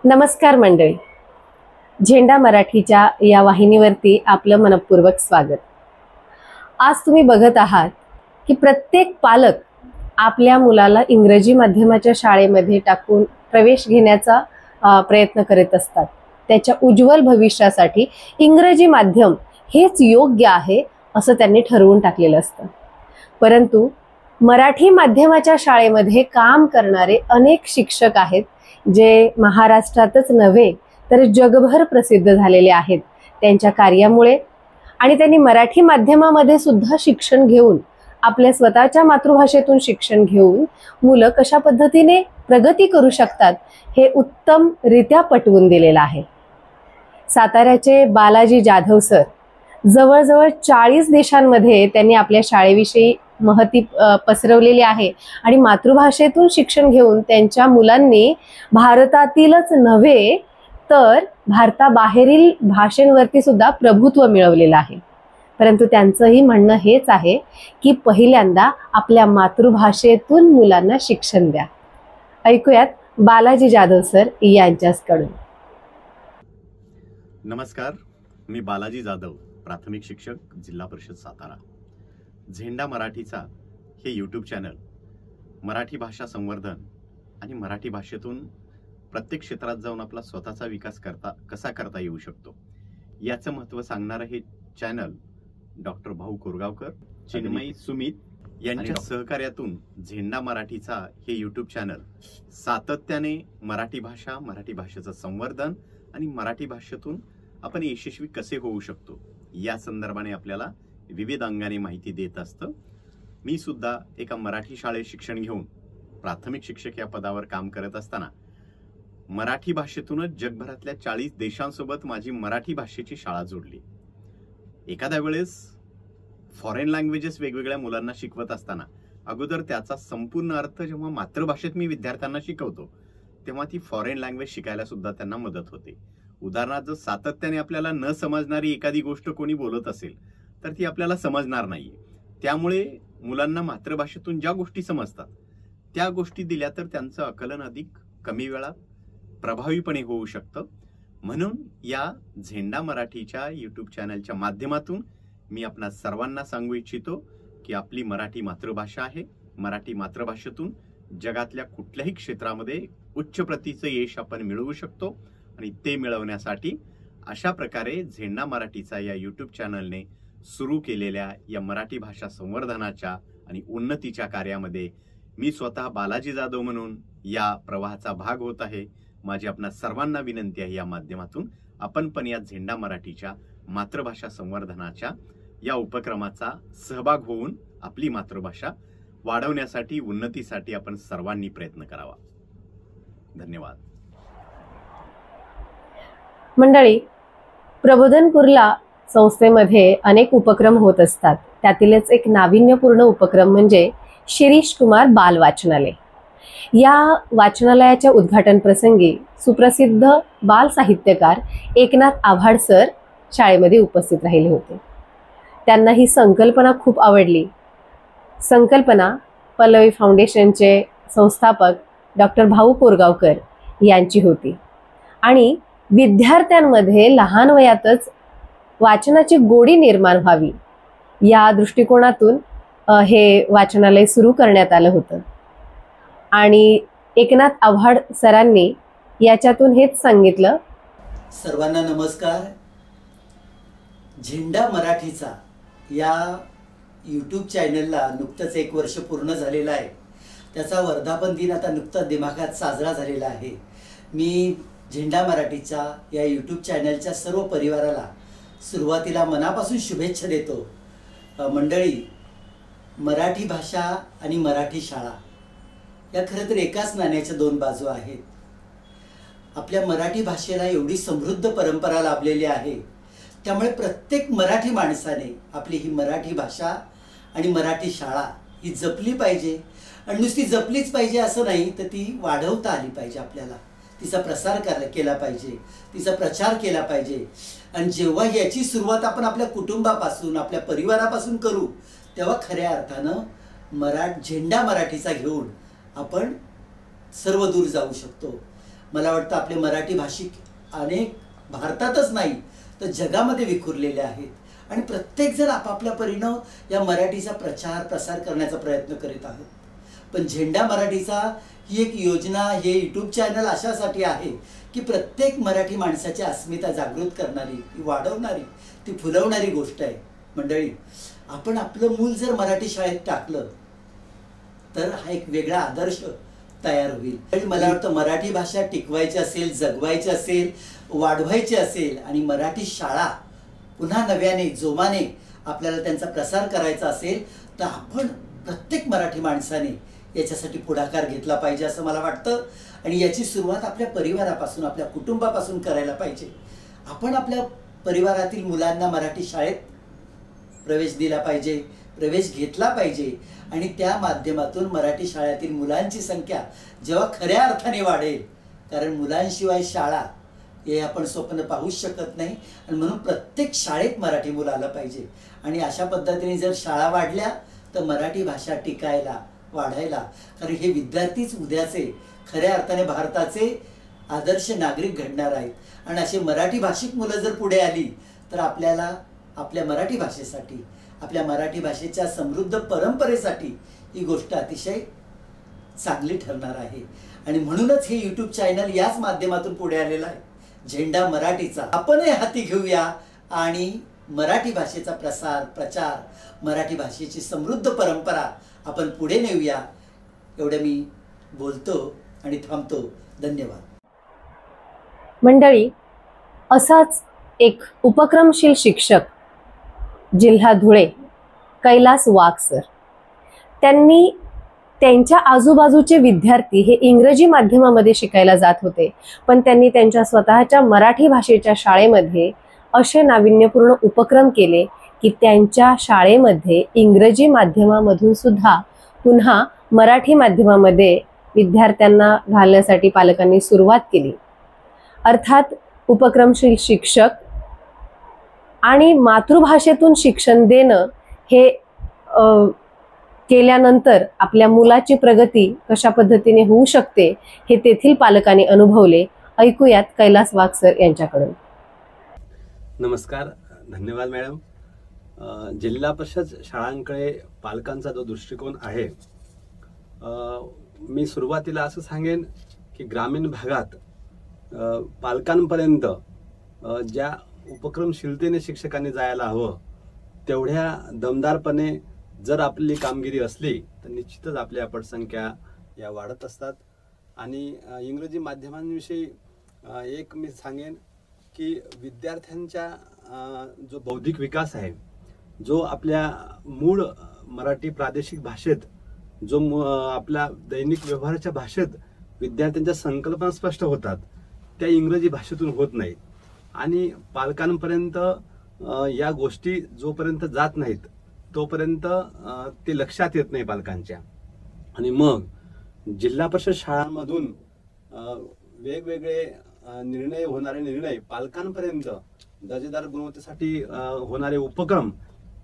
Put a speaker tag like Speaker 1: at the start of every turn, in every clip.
Speaker 1: नमस्कार मंडळी, झेंडा मराठीच्या या वाहिनीवरती आपलं मनपूर्वक स्वागत। आज तुम्ही बघत आहात की प्रत्येक पालक आपल्या मुलाला इंग्रजी माध्यमाच्या शाळेमध्ये टाकून प्रवेश घेण्याचा प्रयत्न करत असतात। त्याच्या उज्ज्वल भविष्यासाठी इंग्रजी माध्यम हेच योग्य आहे असं त्यांनी ठरवून टाकलेलं असतं। परंतु मराठी माध्यमाच्या शाळेमध्ये काम करणारे अनेक शिक्षक आहेत जे महाराष्ट्रातच नव्हे तर जगभर प्रसिद्ध झालेले आहेत त्यांच्या कार्यामुळे। आणि त्यांनी मराठी माध्यमामध्ये सुद्धा शिक्षण घेऊन आपल्या स्वतःच्या मातृभाषेतून शिक्षण घेऊन मुलं कशा पद्धतीने प्रगती करू शकतात हे उत्तमरित्या पटवून दिलेलं आहे। साताऱ्याचे बालाजी जाधव सर जवळजवळ 40 देशांमध्ये त्यांनी आपल्या शाळेविषयी महती पसरवलेली आहे आणि मातृभाषेतून शिक्षण घेऊन त्यांच्या मुलांनी भारतातीलच नव्हे तर भारताबाहेरील भाषांवरती सुद्धा प्रभुत्व मिळवलेलं आहे। परंतु त्यांचंही म्हणणं हेच आहे की पहिल्यांदा आपल्या मातृभाषेतून मुलांना शिक्षण द्या। ऐकूयात बालाजी जाधव सर यांच्याकडून।
Speaker 2: नमस्कार, मी बालाजी जाधव, प्राथमिक शिक्षक, जिल्हा परिषद सातारा। झेंडा मराठीचा हे यूट्यूब चॅनल मराठी भाषा संवर्धन आणि मराठी भाषेतून प्रत्येक क्षेत्रात जाऊन आपला स्वतःचा विकास कसा करता येऊ शकतो याचं महत्त्व सांगणारं हे चॅनल डॉक्टर भाऊ कोरगावकर, चिन्मयी सुमित यांच्या सहकार्यातून झेंडा मराठीचा हे यूट्यूब चॅनल सातत्याने मराठी भाषा, मराठी भाषेचं संवर्धन आणि मराठी भाषेतून आपण यशस्वी कसे होऊ शकतो या संदर्भाने आपल्याला विविध अंगाने माहिती देत असतं। मी सुद्धा एका मराठी शाळेत शिक्षण घेऊन प्राथमिक शिक्षक या पदावर काम करत असताना मराठी भाषेतूनच जगभरातल्या 40 देशांसोबत माझी मराठी भाषेची शाळा जोडली। एखाद्या वेळेस फॉरेन लँग्वेजेस वेगवेगळ्या मुलांना शिकवत असताना अगोदर त्याचा संपूर्ण अर्थ जेव्हा मातृभाषेत मी विद्यार्थ्यांना शिकवतो तेव्हा ती फॉरेन लँग्वेज शिकायला सुद्धा त्यांना मदत होते। उदाहरणार्थ, जर सातत्याने आपल्याला न समजणारी एखादी गोष्ट कोणी बोलत असेल तर ती आपल्याला समजणार नाहीये। त्यामुळे मुलांना मातृभाषेतून ज्या गोष्टी समजतात त्या गोष्टी दिल्या तर त्यांचं आकलन अधिक कमी वेळात प्रभावीपणे होऊ शकतं। म्हणून या झेंडा मराठीच्या यूट्यूब चॅनलच्या माध्यमातून मी आपणा सर्वांना सांगू इच्छितो की आपली मराठी मातृभाषा आहे। मराठी मातृभाषेतून जगातल्या कुठल्याही क्षेत्रामध्ये उच्च प्रतीचं यश आपण मिळवू शकतो आणि ते मिळवण्यासाठी अशा प्रकारे झेंडा मराठीचा या यूट्यूब चॅनलने सुरू केलेल्या या मराठी भाषा संवर्धनाच्या आणि उन्नतीच्या कार्यामध्ये मी स्वतः बालाजी जाधव म्हणून या प्रवाहाचा भाग होत आहे। माझी आपणा सर्वांना विनंती आहे या माध्यमातून आपण पण या झेंडा मराठीच्या मातृभाषा संवर्धनाच्या या उपक्रमाचा सहभाग होऊन आपली मातृभाषा वाढवण्यासाठी, उन्नतीसाठी आपण सर्वांनी प्रयत्न करावा। धन्यवाद।
Speaker 1: मंडळी, प्रबोधनपूरला संस्थेमध्ये अनेक उपक्रम होत असतात। त्यातीलच एक नाविन्यपूर्ण उपक्रम म्हणजे शिरीष कुमार बाल वाचनालय। या वाचनालयाच्या उद्घाटन प्रसंगी सुप्रसिद्ध बाल साहित्यकार एकनाथ आव्हाड सर शाळेमध्ये उपस्थित राहिले होते। त्यांना ही संकल्पना खूप आवडली। संकल्पना पल्लवी फाउंडेशनचे संस्थापक डॉक्टर भाऊ कोरगावकर यांची होती आणि विद्यार्थ्यांमध्ये लहान वयातच वाचनाची गोडी निर्माण व्हावी या दृष्टिकोनातून हे वाचनालय सुरू करण्यात आलं होतं। आणि एकनाथ आव्हाड सरांनी याच्यातून हेच सांगितलं।
Speaker 3: सर्वांना नमस्कार। झेंडा मराठीचा या यूट्यूब चॅनलला नुकतंच 1 वर्ष पूर्ण झालेलं आहे। त्याचा वर्धापन दिन आता नुकताच दिमागात साजरा झालेला आहे। मी झेंडा मराठीचा या यूट्यूब चॅनलच्या सर्व परिवाराला सुरुवातीला मनापासून शुभेच्छा देतो। मंडळी, मराठी भाषा आणि मराठी शाळा या खरं तर एकाच नाण्याच्या 2 बाजू आहेत। आपल्या मराठी भाषेला एवढी समृद्ध परंपरा लाभलेली आहे, त्यामुळे प्रत्येक मराठी माणसाने आपली ही मराठी भाषा आणि मराठी शाळा ही जपली पाहिजे। आणि नुसती जपलीच पाहिजे असं नाही, तर ती वाढवता आली पाहिजे। आपल्याला तिचा प्रसार केला पाहिजे, तिचा प्रचार केला पाहिजे। आणि जेव्हा याची सुरुवात आपण आपल्या कुटुंबापासून, आपल्या परिवारापासून करू तेव्हा खऱ्या अर्थानं झेंडा मराठीचा घेऊन आपण सर्व दूर जाऊ शकतो। मला वाटतं आपले मराठी भाषिक अनेक भारतातच नाही तर जगामध्ये विखुरलेले आहेत आणि प्रत्येकजण आपापल्या परीनं या मराठीचा प्रचार प्रसार करण्याचा प्रयत्न करीत आहोत। पण झेंडा मराठीचा ही एक योजना, हे यूट्यूब चॅनल अशासाठी आहे की प्रत्येक मराठी माणसाची अस्मिता जागृत करणारी, ती वाढवणारी, ती फुलवणारी गोष्ट आहे। मंडळी, आपण आपलं मूल जर मराठी शाळेत टाकलं तर हा एक वेगळा आदर्श तयार होईल। मला वाटतं मराठी भाषा टिकवायची असेल, जगवायची असेल, वाढवायची असेल आणि मराठी शाळा पुन्हा नव्याने जोमाने आपल्याला त्यांचा प्रसार करायचा असेल तर आपण प्रत्येक मराठी माणसाने याच्यासाठी पुढाकार घेतला पाहिजे असं मला वाटतं। आणि याची सुरुवात आपल्या परिवारापासून, आपल्या कुटुंबापासून करायला पाहिजे। आपण आपल्या परिवारातील मुलांना मराठी शाळेत प्रवेश दिला पाहिजे, प्रवेश घेतला पाहिजे आणि त्या माध्यमातून मराठी शाळेतील मुलांची संख्या जेव्हा खऱ्या अर्थाने वाढेल, कारण मुलांशिवाय शाळा हे आपण स्वप्न पाहूच शकत नाही आणि म्हणून प्रत्येक शाळेत मराठी मुलं आलं पाहिजे। आणि अशा पद्धतीने जर शाळा वाढल्या तर मराठी भाषा टिकायला, वाढायला, कारण हे विद्यार्थीच उद्याचे खऱ्या अर्थाने भारताचे आदर्श नागरिक घडणार आहेत। आणि असे मराठी भाषिक मुलं जर पुढे आली तर आपल्याला आपल्या मराठी भाषेसाठी, आपल्या मराठी भाषेच्या समृद्ध परंपरेसाठी ही गोष्ट अतिशय चांगली ठरणार आहे। आणि म्हणूनच हे यूट्यूब चॅनल याच माध्यमातून पुढे आलेलं आहे, झेंडा मराठीचा। आपणही हाती घेऊया आणि मराठी भाषेचा प्रसार, प्रचार, मराठी भाषेची समृद्ध परंपरा आपण पुढे नेऊया। एवढं मी बोलतो आणि थांबतो। धन्यवाद।
Speaker 1: मंडळी, असाच एक उपक्रमशील शिक्षक जिल्हा धुळे कैलास वाघ सर, त्यांनी त्यांच्या आजूबाजूचे विद्यार्थी हे इंग्रजी माध्यमामध्ये शिकायला जात होते, पण त्यांनी त्यांच्या स्वतःच्या मराठी भाषेच्या शाळेमध्ये असे नाविन्यपूर्ण उपक्रम केले की त्यांच्या शाळेमध्ये इंग्रजी माध्यमामधून सुद्धा पुन्हा मराठी माध्यमामध्ये विद्यार्थ्यांना घालण्यासाठी पालकांनी सुरुवात केली। अर्थात उपक्रमशील शिक्षक आणि मातृभाषेतून शिक्षण देणं हे केल्यानंतर आपल्या मुलाची प्रगती कशा पद्धतीने होऊ शकते हे तेथील पालकांनी अनुभवले। ऐकूयात कैलास वाघ सर यांच्याकडून।
Speaker 4: नमस्कार, धन्यवाद मॅडम। जिल्हा परिषद शाळांकडे पालकांचा जो दृष्टिकोन आहे, मी सुरुवातीला असं सांगेन की ग्रामीण भागात पालकांपर्यंत ज्या उपक्रमशीलतेने शिक्षकांनी जायला हवं तेवढ्या दमदारपणे जर आपली कामगिरी असली तर निश्चितच आपल्या पटसंख्या या वाढत असतात। आणि इंग्रजी माध्यमांविषयी एक मी सांगेन की विद्यार्थ्यांच्या जो बौद्धिक विकास आहे, जो आपल्या मूळ मराठी प्रादेशिक भाषेत, जो आपल्या दैनिक व्यवहाराच्या भाषेत विद्यार्थ्यांच्या संकल्पना स्पष्ट होतात, त्या इंग्रजी भाषेतून होत नाहीत। आणि पालकांपर्यंत या गोष्टी जोपर्यंत जात नाहीत तोपर्यंत ते लक्षात येत नाही पालकांच्या। आणि मग जिल्हा परिषद शाळांमधून वेगवेगळे होणारे निर्णय पालकांपर्यंत, दर्जेदार गुणवत्तेसाठी होणारे उपक्रम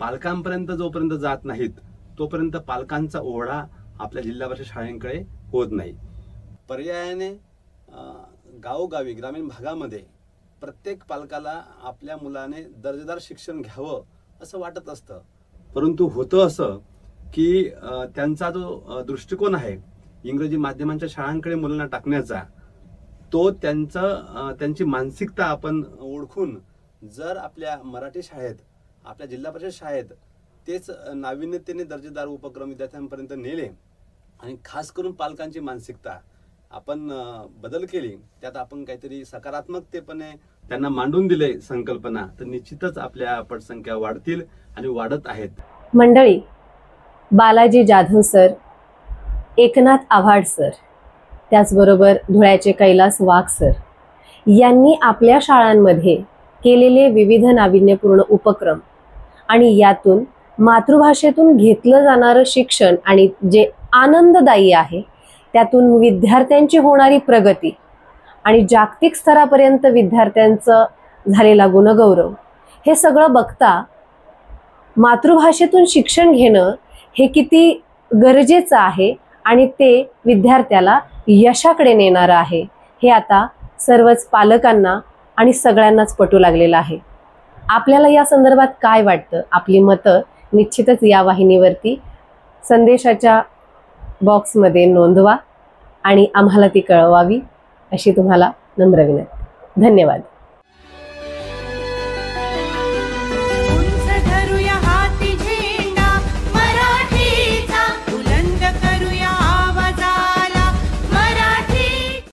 Speaker 4: पालकांपर्यंत जोपर्यंत जात नाहीत तोपर्यंत पालकांचा ओढा आपल्या जिल्हा परिषद शाळांकडे होत नाही। पर्यायाने गावोगावी, ग्रामीण भागामध्ये प्रत्येक पालकाला आपल्या मुलाने दर्जेदार शिक्षण घ्यावं असं वाटत असतं, परंतु होतं असं की त्यांचा जो दृष्टिकोन आहे इंग्रजी माध्यमांच्या शाळांकडे मुलांना टाकण्याचा, तो त्यांची मानसिकता आपण ओळखून जर आपल्या मराठी शाळेत, आपल्या जिल्हा परिषद शाळेत तेच नाविन्यतेने दर्जेदार उपक्रम विद्यार्थ्यांपर्यंत नेले आणि खास करून पालकांची मानसिकता आपण बदल केली, त्यात आपण काहीतरी सकारात्मकतेपणे त्यांना मांडून दिले संकल्पना, तर निश्चितच आपल्या पटसंख्या वाढतील आणि वाढत आहेत।
Speaker 1: मंडळी, बालाजी जाधव सर, एकनाथ आव्हाड सर, त्याचबरोबर धुळ्याचे कैलास वाघ सर यांनी आपल्या शाळांमध्ये केलेले विविध नाविन्यपूर्ण उपक्रम आणि यातून मातृभाषेतून घेतलं जाणारं शिक्षण आणि जे आनंददायी आहे त्यातून विद्यार्थ्यांची होणारी प्रगती आणि जागतिक स्तरापर्यंत विद्यार्थ्यांचं झालेला गुणगौरव, हे सगळं बघता मातृभाषेतून शिक्षण घेणं हे किती गरजेचं आहे आणि ते विद्यार्थ्याला यशाकडे नेणारं आहे हे आता सर्वच पालकांना आणि सगळ्यांनाच पटू लागलेलं आहे. आपल्याला या संदर्भात काय वाटतं? आपली मतं निश्चितच या वाहिनीवरती संदेशाच्या बॉक्समध्ये नोंदवा आणि आम्हाला ती कळवावी अशी तुम्हाला नम्र विनंती. धन्यवाद.